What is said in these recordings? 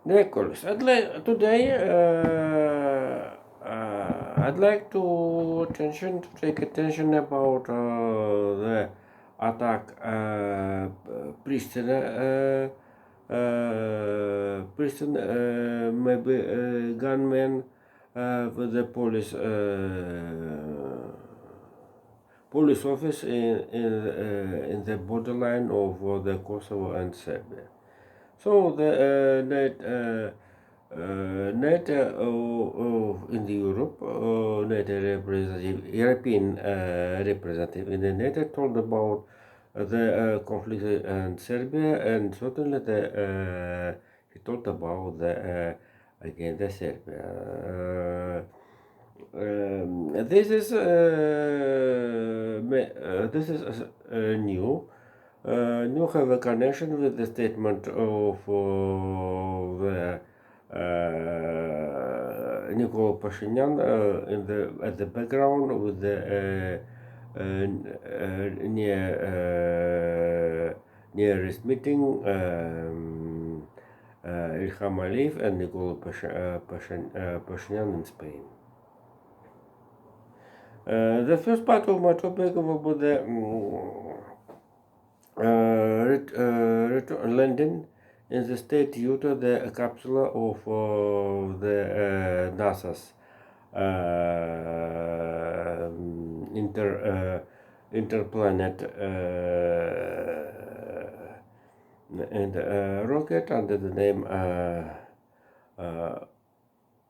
Nicholas, I'd like to take attention about the attack Pristina, maybe gunmen with the police office in the borderline of the Kosovo and Serbia. So NATO in the Europe, NATO representative, European representative in the NATO told about the conflict in Serbia, and certainly he talked about the again the Serbia. This is new. You have a connection with the statement of the Nikol Pashinyan at the background with the nearest meeting Ilham Aliyev and Nikol Pashinyan in Spain. The first part of my topic about the landing in the state Utah, the capsule of the NASA's interplanet and rocket under the name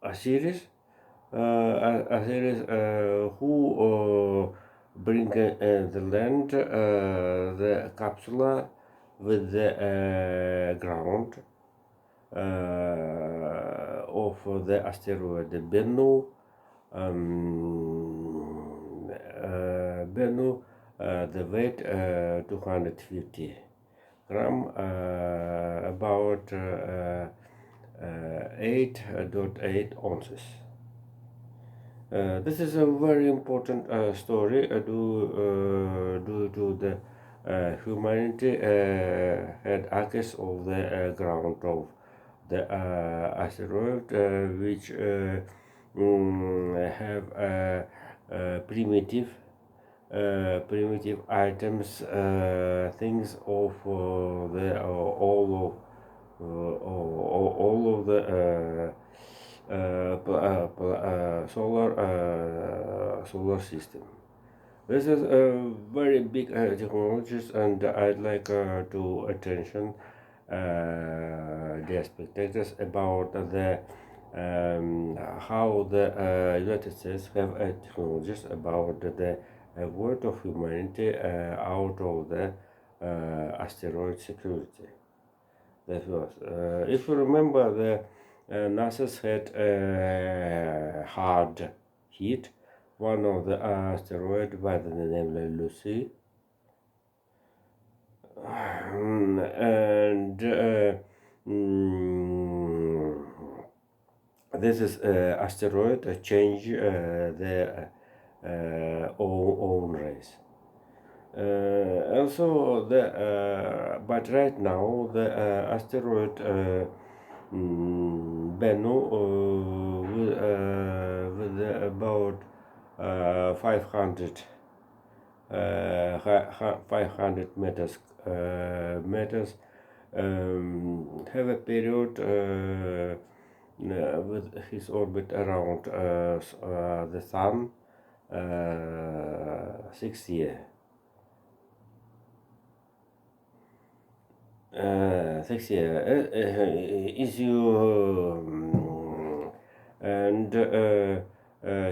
Osiris. Who bring the land the capsule with the ground of the asteroid Bennu. Bennu, the weight 250 gram, about 8.8 ounces. This is a very important story due to the humanity had access of the ground of the asteroid, which have primitive items, things of the all of the solar system. This is a very big technologies, and I'd like to attention the spectators about the how the United States have technologies about the world of humanity out of the asteroid security. That was, if you remember, the NASA's had hard hit one of the asteroid by the name of Lucy, and this is asteroid change their own race. Also, but right now the asteroid Bennu with about 500 meters have a period with his orbit around the sun 6 years. 6 years is you and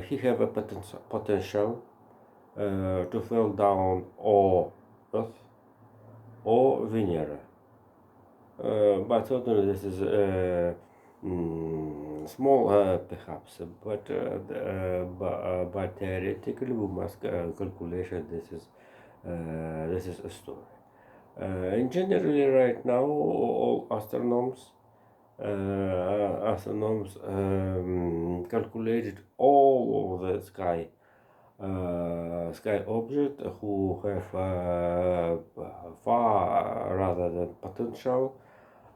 he have a potential to fall down or Earth or Venera. But certainly this is small, perhaps, but theoretically we must calculation this is a story. And generally, right now, all astronomers calculated all of the sky object who have far rather than potential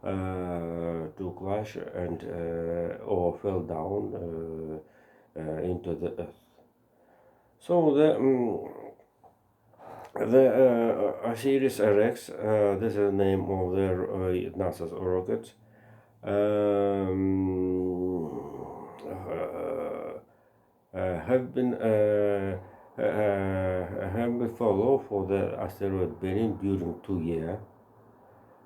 to clash and or fell down into the earth. So the OSIRIS-REx, this is the name of the NASA's rocket, have been followed for the asteroid Benin during 2 years.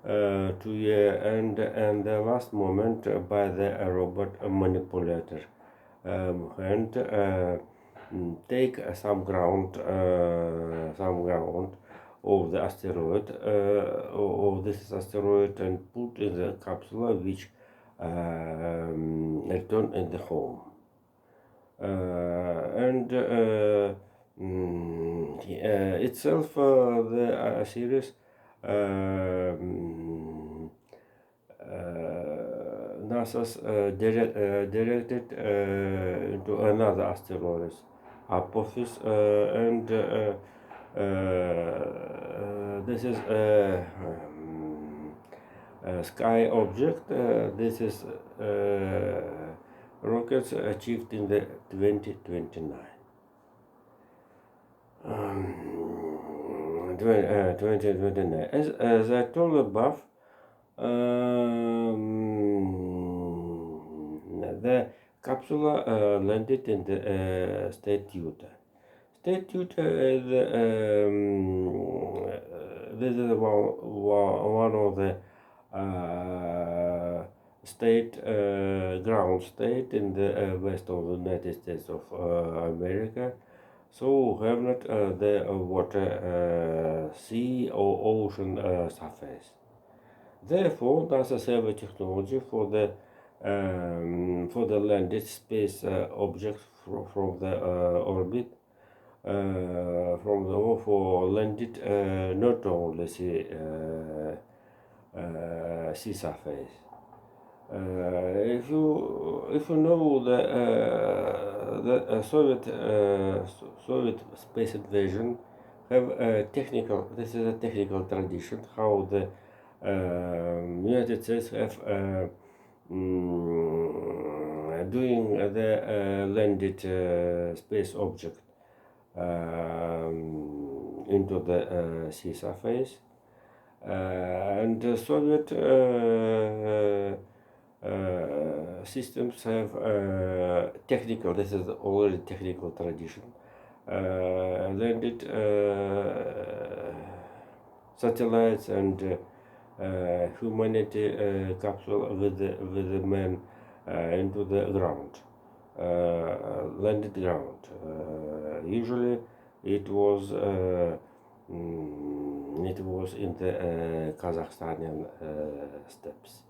2 year and the last moment by the robot manipulator and take some ground of the asteroid of this asteroid and put in the capsule which return in the home and itself the series NASA's directed into another asteroid, Apophis, and this is a sky object. This is rockets achieved in the 2029. 2029. As I told above, the capsule landed in the state Utah. State Utah is this is one of the ground state in the west of the United States of America. So have not the water, sea or ocean surface. Therefore, NASA survey technology for the landed space objects from the orbit, for landed not only sea surface. If you know the Soviet space invasion have a technical. This is a technical tradition how the United States have doing the landed space object into the sea surface, and the Soviet systems have technical. This is already technical tradition. Landed satellites and humanity capsule with the men into the ground, landed ground. Usually, it was in the Kazakhstanian steppes.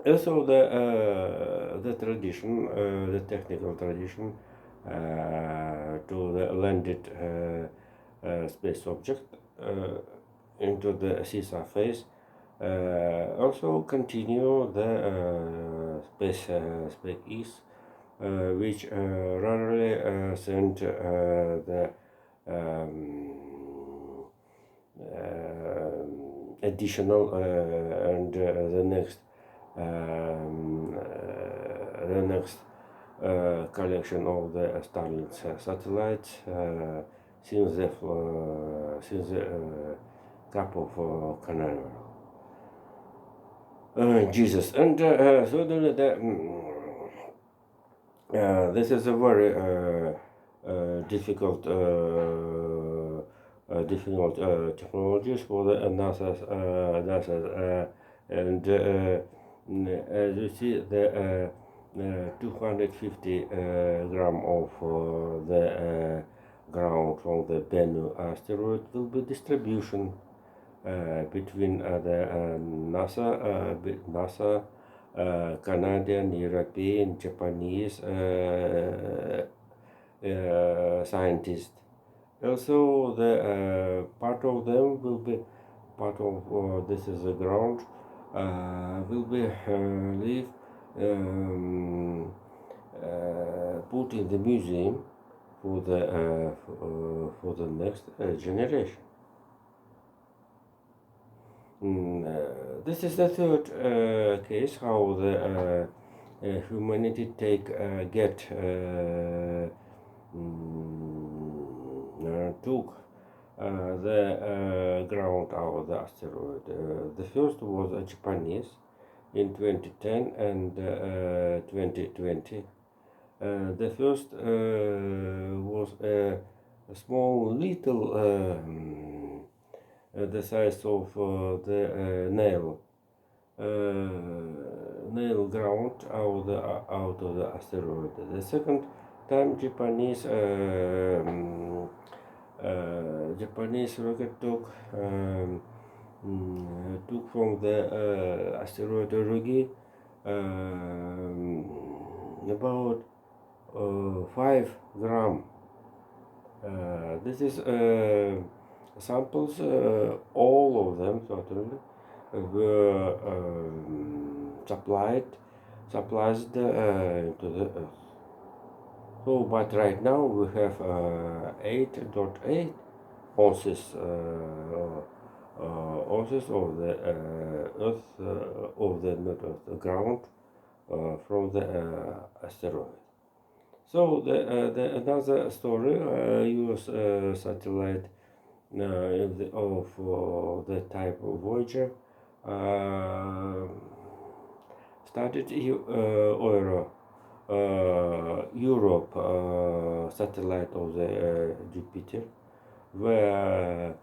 Also, the tradition, the technical tradition to the landed space object into the sea surface also continue the SpaceX, which rarely sent the additional and the next collection of the Starlink satellites since the Cap of Canaveral. Jesus, and so this is a very difficult technologies for the NASA, and as you see, the 250 gram of the ground from the Bennu asteroid will be distribution between the NASA, Canadian, European, Japanese scientists. Also, the part of them will be part of this is the ground will be put in the museum for the next generation. This is the third case how the humanity took the ground out of the asteroid. The first was Japanese in 2010 and 2020. The first was a small little the size of the nail ground out of the asteroid. The second time Japanese rocket took from the asteroid Rugi about 5 gram. This is samples, all of them certainly were supplied into the Earth. So, but right now we have 8.8 ounces ounces of the Earth, of the not Earth, the ground from the asteroid. So the another story, US satellite of the type of Voyager started Europe satellite of the Jupiter, where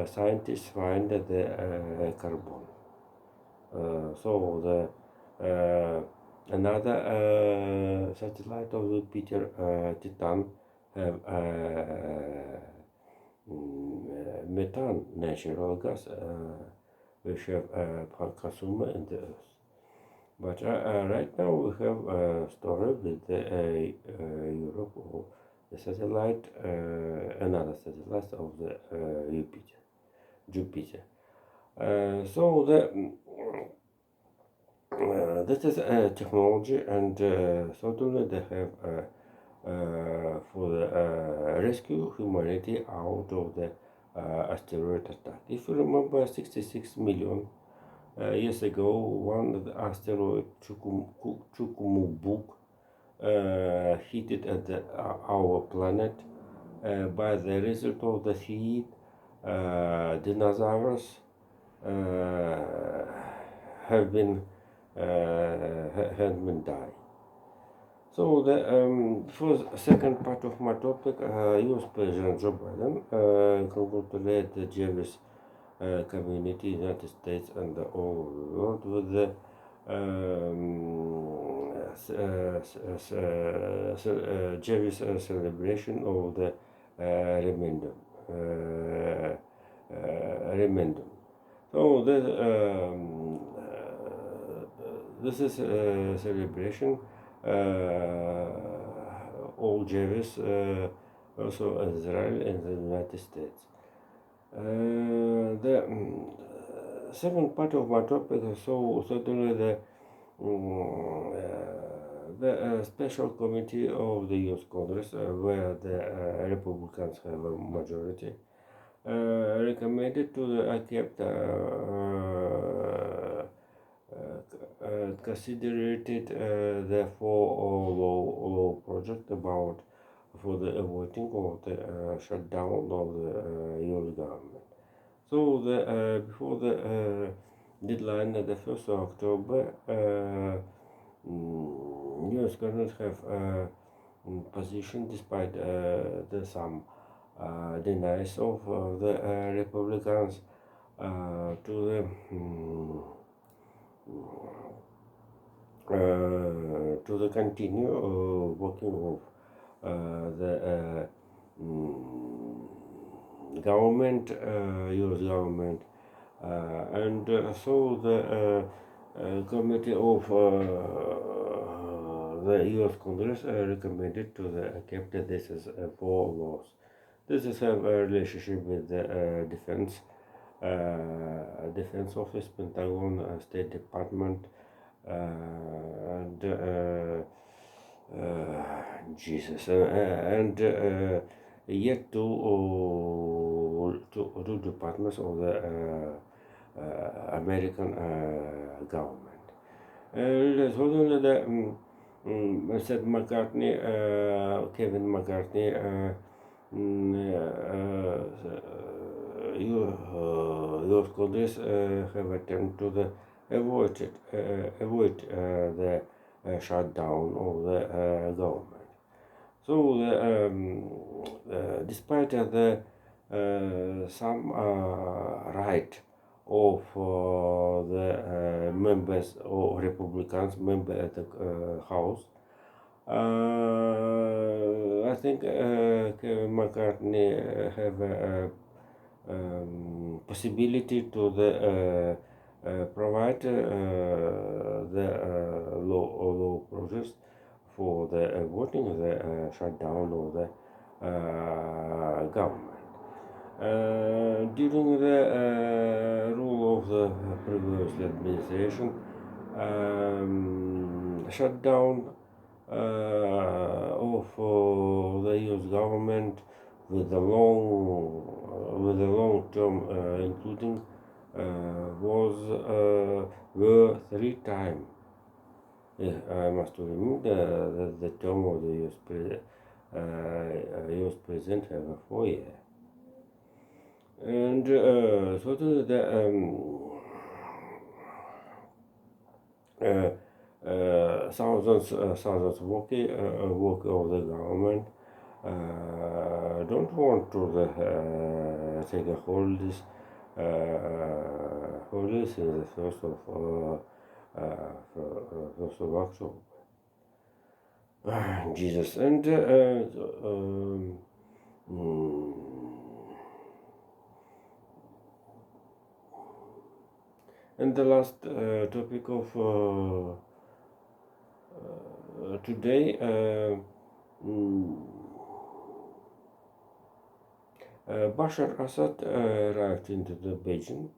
scientists find the carbon. So the another satellite of Jupiter, Titan, have methane, natural gas, which have consumed in the Earth. But right now we have a story with the Europe or the satellite, another satellite of the Jupiter. So this is technology, and certainly they have for the rescue humanity out of the asteroid attack. If you remember, 66 million years ago, one of the asteroid Chukumubuk hit at our planet. By the result of the heat, dinosaurs have been died. So the for second part of my topic, U.S. President Joe Biden congratulated the Jewish community, United States, and the whole world with the Jewish celebration of the Remendum. So this is a celebration. All Jews, also Israel and the United States. The second part of my topic is certainly the special committee of the U.S. Congress, where the Republicans have a majority, recommended to the kept considered the four law project about for the avoiding of the shutdown of the U.S. government. So before the deadline, the 1st of October, U.S. government have position despite some denials of the Republicans to the continue working of the government, U.S. government, and so the committee of the U.S. Congress recommended to the kept this as four laws. This is a relationship with the defense office, Pentagon, State Department, and Jesus, and yet two departments of the American government. And so Mr. McCartney, Kevin McCartney, those countries have attempted to avoid the shutdown of the government. So, despite the some right of the members or Republicans member at the House, I think Kevin McCartney have a possibility to provide the law process for the voting, the shutdown of the government. During the rule of the previous administration, shutdown of the U.S. government with the long term, including were 3 times. Yeah, I must remember the term of the U.S. president have a 4 year. And so the thousands work of the government don't want to take a holidays in the first of October. Jesus. And and the last topic of today, Bashar Assad arrived into the Beijing.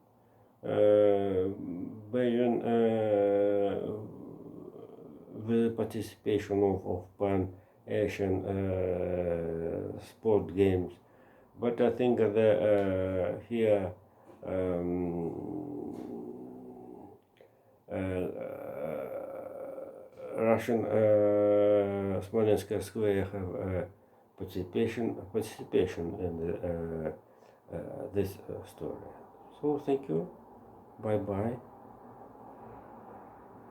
Beijing with the participation of Pan-Asian sport games, but I think that here Russian Smolensk Square have participation in this story. So thank you. Bye bye.